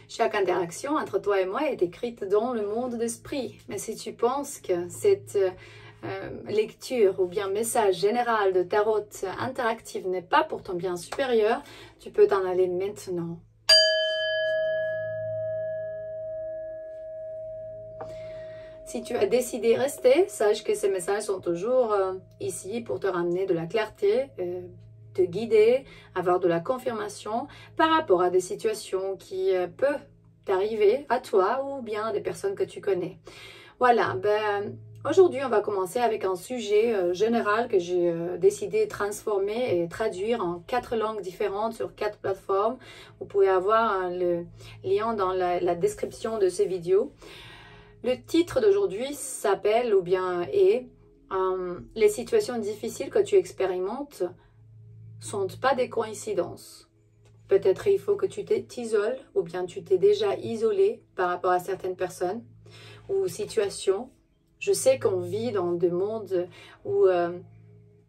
Chaque interaction entre toi et moi est écrite dans le monde d'esprit. Mais si tu penses que cette lecture ou bien message général de tarot interactif n'est pas pour ton bien supérieur, tu peux t'en aller maintenant. Si tu as décidé de rester, sache que ces messages sont toujours ici pour te ramener de la clarté, te guider, avoir de la confirmation par rapport à des situations qui peuvent t'arriver à toi ou bien à des personnes que tu connais. Voilà, aujourd'hui on va commencer avec un sujet général que j'ai décidé de transformer et traduire en 4 langues différentes sur 4 plateformes. Vous pouvez avoir le lien dans la description de ces vidéos. Le titre d'aujourd'hui s'appelle ou bien est les situations difficiles que tu expérimentes sont pas des coïncidences. Peut-être il faut que tu t'isoles ou bien tu t'es déjà isolé par rapport à certaines personnes ou situations. Je sais qu'on vit dans des mondes où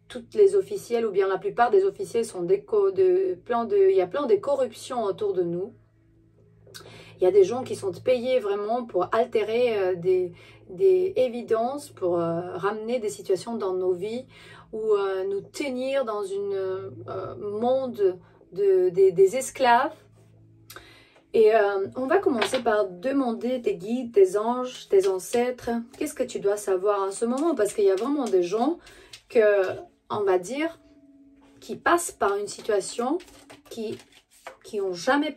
toutes les officielles ou bien la plupart des officiels sont il y a plein de corruption autour de nous. Il y a des gens qui sont payés vraiment pour altérer des évidences, pour ramener des situations dans nos vies ou nous tenir dans un monde des esclaves. Et on va commencer par demander tes guides, tes anges, tes ancêtres. Qu'est-ce que tu dois savoir en ce moment? Parce qu'il y a vraiment des gens que, on va dire, qui passent par une situation qui n'ont jamais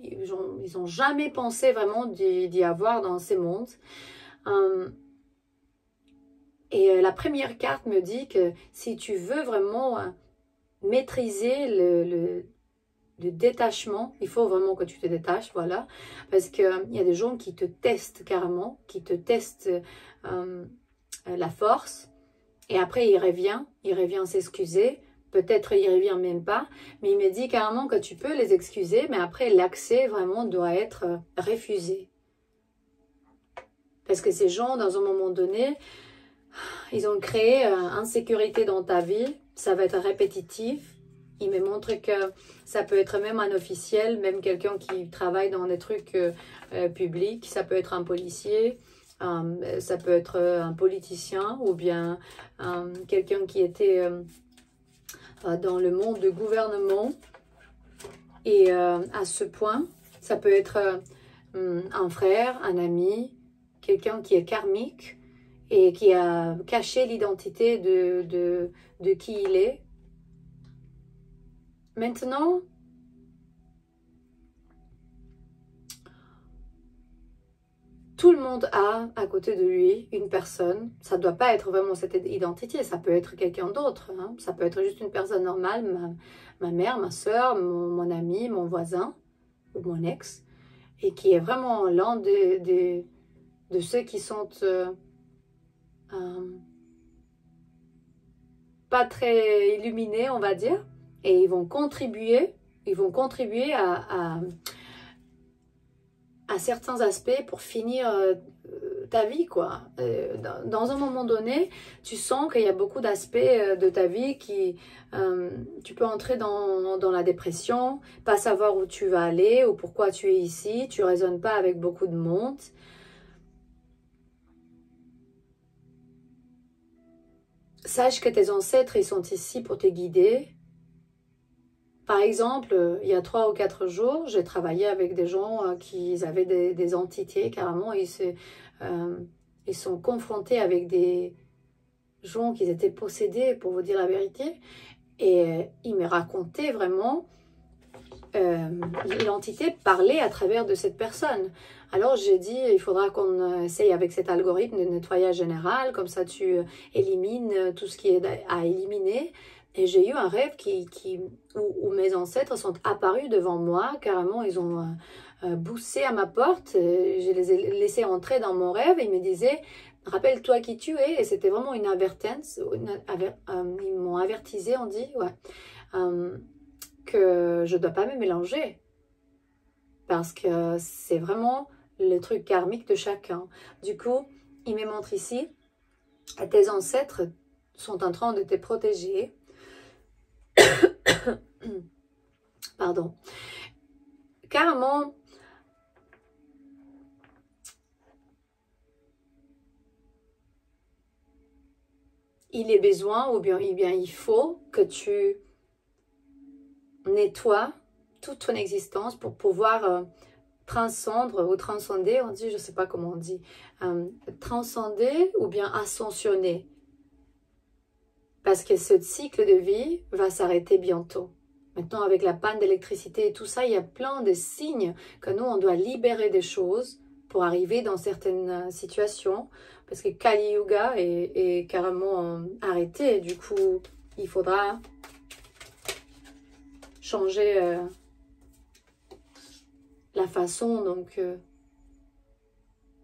ils ont jamais pensé vraiment d'y avoir dans ces mondes. Et la première carte me dit que si tu veux vraiment maîtriser le détachement, il faut vraiment que tu te détaches, voilà. Parce qu'il y a des gens qui te testent carrément, qui te testent la force. Et après, il revient s'excuser. Peut-être il ne revient même pas, mais il me dit carrément que tu peux les excuser, mais après l'accès vraiment doit être refusé. Parce que ces gens, dans un moment donné, ils ont créé insécurité dans ta vie, ça va être répétitif. Il me montre que ça peut être même un officiel, même quelqu'un qui travaille dans des trucs publics, ça peut être un policier, ça peut être un politicien ou bien quelqu'un qui était dans le monde du gouvernement. Et à ce point, ça peut être un frère, un ami, quelqu'un qui est karmique et qui a caché l'identité de qui il est. Maintenant, tout le monde a à côté de lui une personne. Ça ne doit pas être vraiment cette identité, ça peut être quelqu'un d'autre. Hein. Ça peut être juste une personne normale, ma mère, ma soeur, mon ami, mon voisin ou mon ex. Et qui est vraiment l'un de ceux qui sont pas très illuminés, on va dire. Et ils vont contribuer à certains aspects pour finir ta vie, quoi. Dans un moment donné, tu sens qu'il y a beaucoup d'aspects de ta vie qui... tu peux entrer dans la dépression, pas savoir où tu vas aller ou pourquoi tu es ici, tu ne raisonnes pas avec beaucoup de monde. Sache que tes ancêtres, ils sont ici pour te guider. Par exemple, il y a 3 ou 4 jours, j'ai travaillé avec des gens qui avaient des entités, carrément. Ils sont confrontés avec des gens qui étaient possédés, pour vous dire la vérité. Et ils me racontaient vraiment l'entité parlait à travers de cette personne. Alors j'ai dit, il faudra qu'on essaye avec cet algorithme de nettoyage général, comme ça tu élimines tout ce qui est à éliminer. Et j'ai eu un rêve où mes ancêtres sont apparus devant moi, carrément ils ont boussé à ma porte, je les ai laissés entrer dans mon rêve et ils me disaient « Rappelle-toi qui tu es » et c'était vraiment une advertence, ils m'ont avertisé, on dit, ouais, que je ne dois pas me mélanger parce que c'est vraiment le truc karmique de chacun. Du coup, il me montre ici, tes ancêtres sont en train de te protéger. Pardon. Carrément, il est besoin ou bien il faut que tu nettoies toute ton existence pour pouvoir transcendre ou transcender, on dit, je ne sais pas comment on dit, transcender ou bien ascensionner. Parce que ce cycle de vie va s'arrêter bientôt. Maintenant, avec la panne d'électricité et tout ça, il y a plein de signes que nous, on doit libérer des choses pour arriver dans certaines situations. Parce que Kali Yuga est carrément arrêté. Du coup, il faudra changer la façon, donc,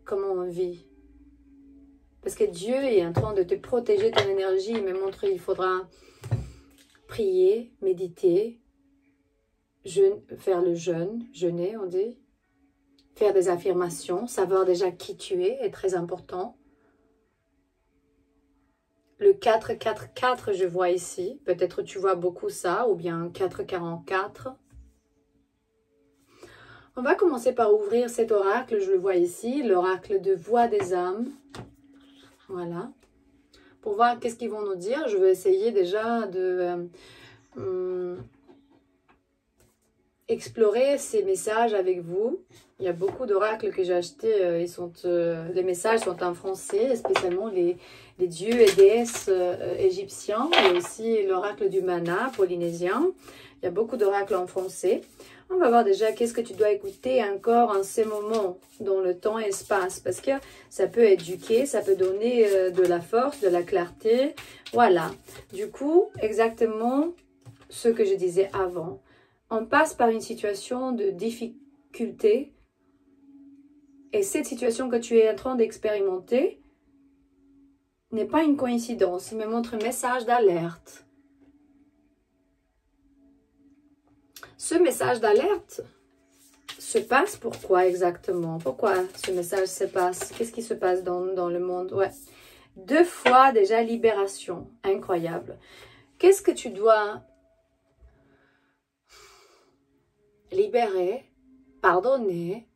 comment on vit. Parce que Dieu est en train de te protéger ton énergie. Il me montre qu'il faudra prier, méditer, faire le jeûner, on dit. Faire des affirmations, savoir déjà qui tu es est très important. Le 444, je vois ici. Peut-être tu vois beaucoup ça, ou bien 444. On va commencer par ouvrir cet oracle, je le vois ici, l'oracle de voix des âmes. Voilà. Pour voir qu'est-ce qu'ils vont nous dire, je vais essayer déjà de explorer ces messages avec vous. Il y a beaucoup d'oracles que j'ai achetés, les messages sont en français, spécialement les dieux et déesses égyptiens, et aussi l'oracle du mana polynésien. Il y a beaucoup d'oracles en français. On va voir déjà qu'est-ce que tu dois écouter encore en ces moments, dans le temps et espace, parce que ça peut éduquer, ça peut donner de la force, de la clarté. Voilà. Du coup, exactement ce que je disais avant. On passe par une situation de difficulté, et cette situation que tu es en train d'expérimenter n'est pas une coïncidence. Il me montre un message d'alerte. Ce message d'alerte se passe pourquoi exactement? Pourquoi ce message se passe? Qu'est-ce qui se passe dans le monde? Ouais. 2 fois déjà libération. Incroyable. Qu'est-ce que tu dois libérer, pardonner,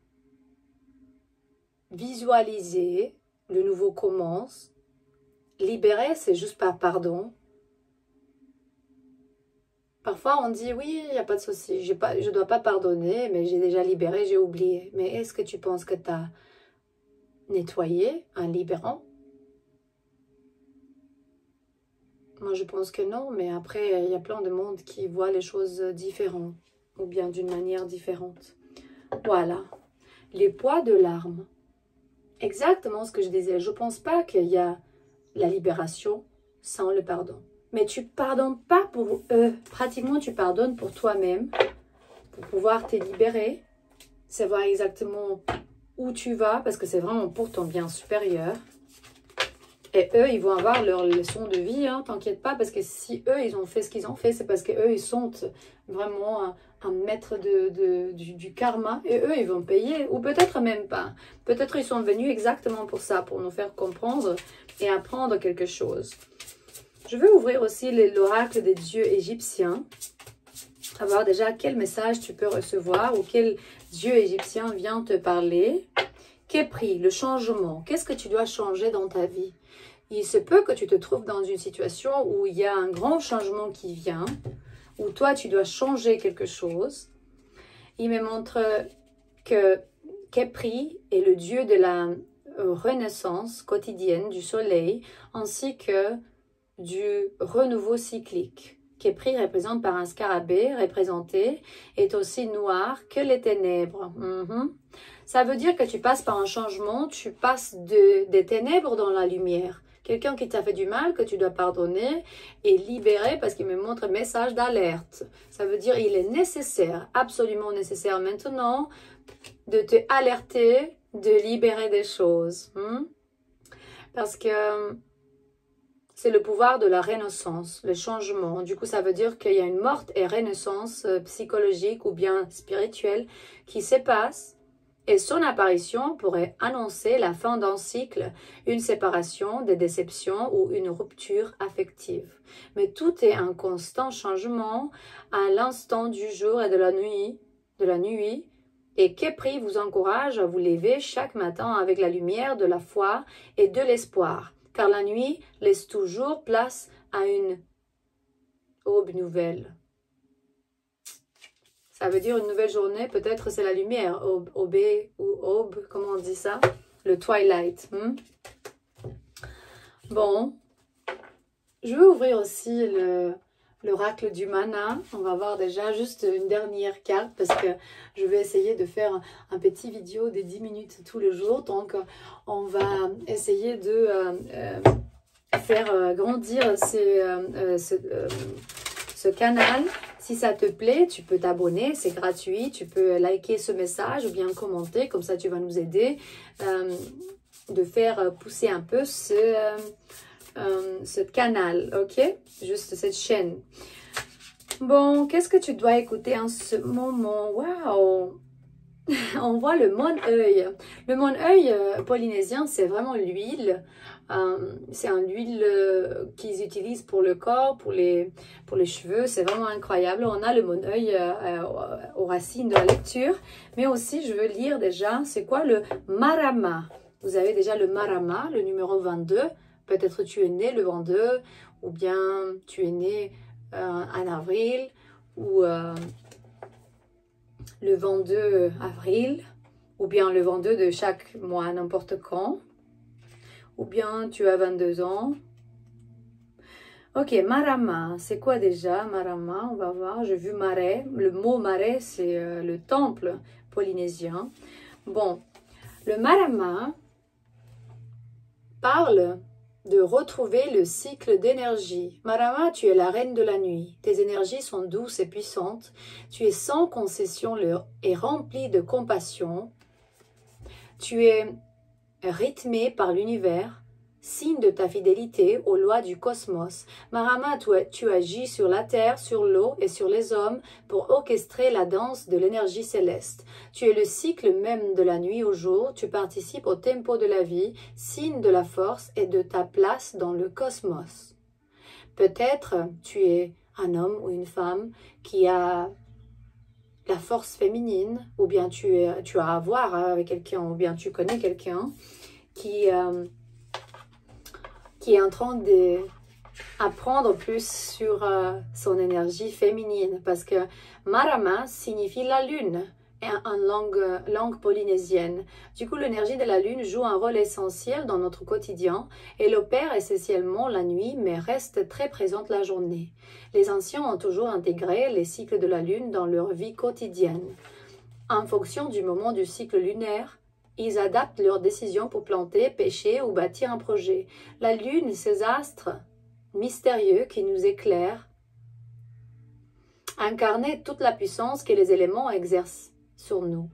visualiser? Le nouveau commence. Libérer, c'est juste par pardon. Parfois, on dit, oui, il n'y a pas de souci, je ne dois pas pardonner, mais j'ai déjà libéré, j'ai oublié. Mais est-ce que tu penses que tu as nettoyé en libérant? Moi, je pense que non, mais après, il y a plein de monde qui voit les choses différentes, ou bien d'une manière différente. Voilà. Les poids de larmes. Exactement ce que je disais. Je ne pense pas qu'il y a la libération sans le pardon. Mais tu pardonnes pas pour eux. Pratiquement, tu pardonnes pour toi-même. Pour pouvoir te libérer. Savoir exactement où tu vas. Parce que c'est vraiment pour ton bien supérieur. Et eux, ils vont avoir leur leçon de vie. Hein, t'inquiète pas. Parce que si eux, ils ont fait ce qu'ils ont fait. C'est parce que eux, ils sont vraiment un maître du karma. Et eux, ils vont payer. Ou peut-être même pas. Peut-être ils sont venus exactement pour ça. Pour nous faire comprendre et apprendre quelque chose. Je vais ouvrir aussi l'oracle des dieux égyptiens. Savoir déjà quel message tu peux recevoir ou quel dieu égyptien vient te parler. Képri, le changement. Qu'est-ce que tu dois changer dans ta vie? Il se peut que tu te trouves dans une situation où il y a un grand changement qui vient, où toi tu dois changer quelque chose. Il me montre que Képri est le dieu de la renaissance quotidienne du soleil, ainsi que du renouveau cyclique. Képri représente par un scarabée représenté, est aussi noir que les ténèbres. Ça veut dire que tu passes par un changement, tu passes des ténèbres dans la lumière. Quelqu'un qui t'a fait du mal, que tu dois pardonner et libérer parce qu'il me montre un message d'alerte. Ça veut dire qu'il est nécessaire, absolument nécessaire maintenant, de te alerter, de libérer des choses. Parce que c'est le pouvoir de la renaissance, le changement. Du coup, ça veut dire qu'il y a une morte et renaissance psychologique ou bien spirituelle qui se passe. Et son apparition pourrait annoncer la fin d'un cycle, une séparation, des déceptions ou une rupture affective. Mais tout est un constant changement à l'instant du jour et de la nuit. Et Képri vous encourage à vous lever chaque matin avec la lumière de la foi et de l'espoir. car la nuit laisse toujours place à une aube nouvelle. Ça veut dire une nouvelle journée, peut-être c'est la lumière, aube ou aube, comment on dit ça? Le twilight. Bon, je vais ouvrir aussi l'oracle du mana. On va voir déjà juste une dernière carte parce que je vais essayer de faire un petit vidéo de 10 minutes tous les jours. Donc, on va essayer de faire grandir ce canal. Si ça te plaît, tu peux t'abonner, c'est gratuit. Tu peux liker ce message ou bien commenter. Comme ça, tu vas nous aider de faire pousser un peu ce canal, ok? Juste cette chaîne. Bon, qu'est-ce que tu dois écouter en ce moment? Waouh! On voit le Mon-Œil. Le Mon-Œil polynésien, c'est vraiment l'huile. C'est une huile qu'ils utilisent pour le corps, pour les cheveux. C'est vraiment incroyable. On a le Mon-Œil aux racines de la lecture. Mais aussi, je veux lire déjà, c'est quoi le Marama? Vous avez déjà le Marama, le numéro 22. Peut-être tu es né le 22 ou bien tu es né en avril ou le 22 avril ou bien le 22 de chaque mois, n'importe quand. Ou bien tu as 22 ans. Ok, Marama, c'est quoi déjà Marama? On va voir, j'ai vu marais. Le mot marais, c'est le temple polynésien. Bon, le Marama parle de retrouver le cycle d'énergie. Marama, tu es la reine de la nuit. Tes énergies sont douces et puissantes. Tu es sans concession et remplie de compassion. Tu es rythmé par l'univers, signe de ta fidélité aux lois du cosmos. Marama, tu agis sur la terre, sur l'eau et sur les hommes pour orchestrer la danse de l'énergie céleste. Tu es le cycle même de la nuit au jour, tu participes au tempo de la vie, signe de la force et de ta place dans le cosmos. Peut-être tu es un homme ou une femme qui a la force féminine, ou bien tu as à voir avec quelqu'un, ou bien tu connais quelqu'un qui est en train d'apprendre plus sur son énergie féminine, parce que Marama signifie la lune en langue polynésienne. Du coup, l'énergie de la lune joue un rôle essentiel dans notre quotidien. Elle opère essentiellement la nuit, mais reste très présente la journée. Les anciens ont toujours intégré les cycles de la lune dans leur vie quotidienne. En fonction du moment du cycle lunaire, ils adaptent leurs décisions pour planter, pêcher ou bâtir un projet. La lune, ces astres mystérieux qui nous éclairent, incarnent toute la puissance que les éléments exercent sur nous.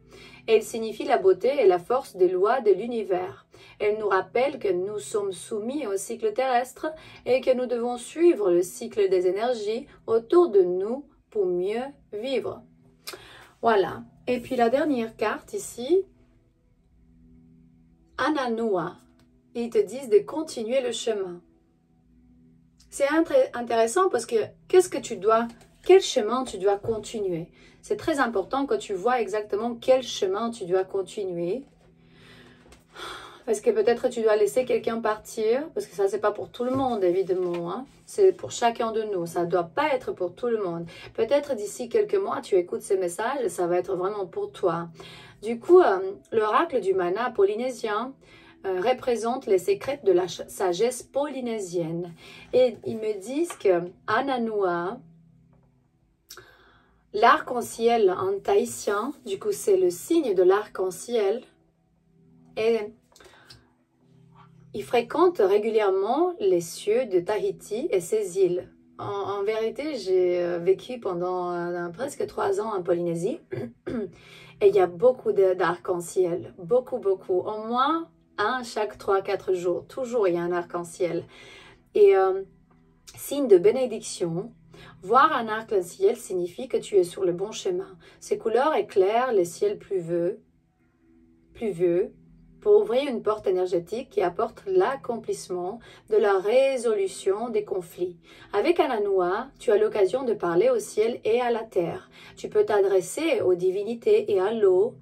Elle signifie la beauté et la force des lois de l'univers. Elle nous rappelle que nous sommes soumis au cycle terrestre et que nous devons suivre le cycle des énergies autour de nous pour mieux vivre. Voilà. Et puis la dernière carte ici, Ananua. Ils te disent de continuer le chemin. C'est intéressant parce que quel chemin tu dois continuer? C'est très important que tu vois exactement quel chemin tu dois continuer. Parce que peut-être tu dois laisser quelqu'un partir, parce que ça, c'est pas pour tout le monde, évidemment. Hein. C'est pour chacun de nous. Ça ne doit pas être pour tout le monde. Peut-être d'ici quelques mois, tu écoutes ces messages et ça va être vraiment pour toi. Du coup, l'oracle du mana polynésien représente les secrets de la sagesse polynésienne. Et ils me disent que Ananua, l'arc-en-ciel en tahitien, du coup, c'est le signe de l'arc-en-ciel, et il fréquente régulièrement les cieux de Tahiti et ses îles. En vérité, j'ai vécu pendant presque 3 ans en Polynésie et il y a beaucoup d'arc-en-ciel, beaucoup. Au moins un chaque 3-4 jours, toujours il y a un arc-en-ciel. Et signe de bénédiction, voir un arc-en-ciel signifie que tu es sur le bon chemin. Ses couleurs éclairent les ciels pluvieux, pour ouvrir une porte énergétique qui apporte l'accomplissement de la résolution des conflits. Avec Ananua, tu as l'occasion de parler au ciel et à la terre. Tu peux t'adresser aux divinités et à l'eau,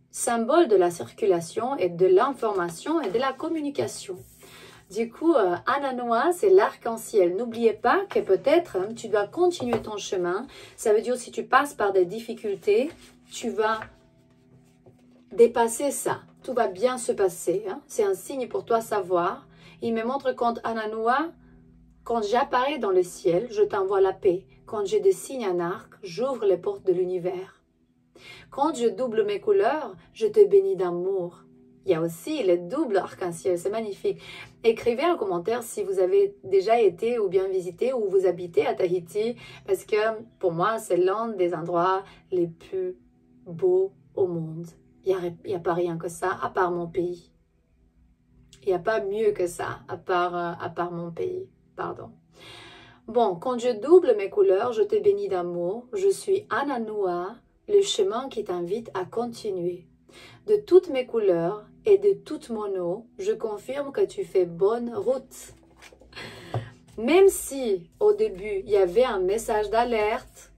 symbole de la circulation et de l'information et de la communication. Du coup, Ananoa, c'est l'arc-en-ciel. N'oubliez pas que peut-être tu dois continuer ton chemin. Ça veut dire si tu passes par des difficultés, tu vas dépasser ça. Tout va bien se passer. Hein? C'est un signe pour toi savoir. Il me montre quand Ananoa, quand j'apparais dans le ciel, je t'envoie la paix. Quand je dessine un arc, j'ouvre les portes de l'univers. Quand je double mes couleurs, je te bénis d'amour. Il y a aussi le double arc-en-ciel, c'est magnifique. Écrivez en commentaire si vous avez déjà été ou bien visité ou vous habitez à Tahiti, parce que pour moi, c'est l'un des endroits les plus beaux au monde. Il n'y a pas rien que ça, à part mon pays. Il n'y a pas mieux que ça, à part mon pays. Pardon. Bon, quand je double mes couleurs, je te bénis d'amour. Je suis Ananoa, le chemin qui t'invite à continuer. De toutes mes couleurs et de toute mon eau, je confirme que tu fais bonne route. Même si au début, il y avait un message d'alerte,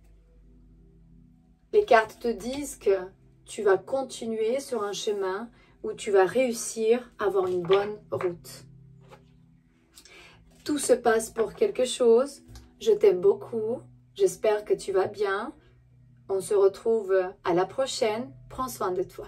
les cartes te disent que tu vas continuer sur un chemin où tu vas réussir à avoir une bonne route. Tout se passe pour quelque chose. Je t'aime beaucoup. J'espère que tu vas bien. On se retrouve à la prochaine. Prends soin de toi.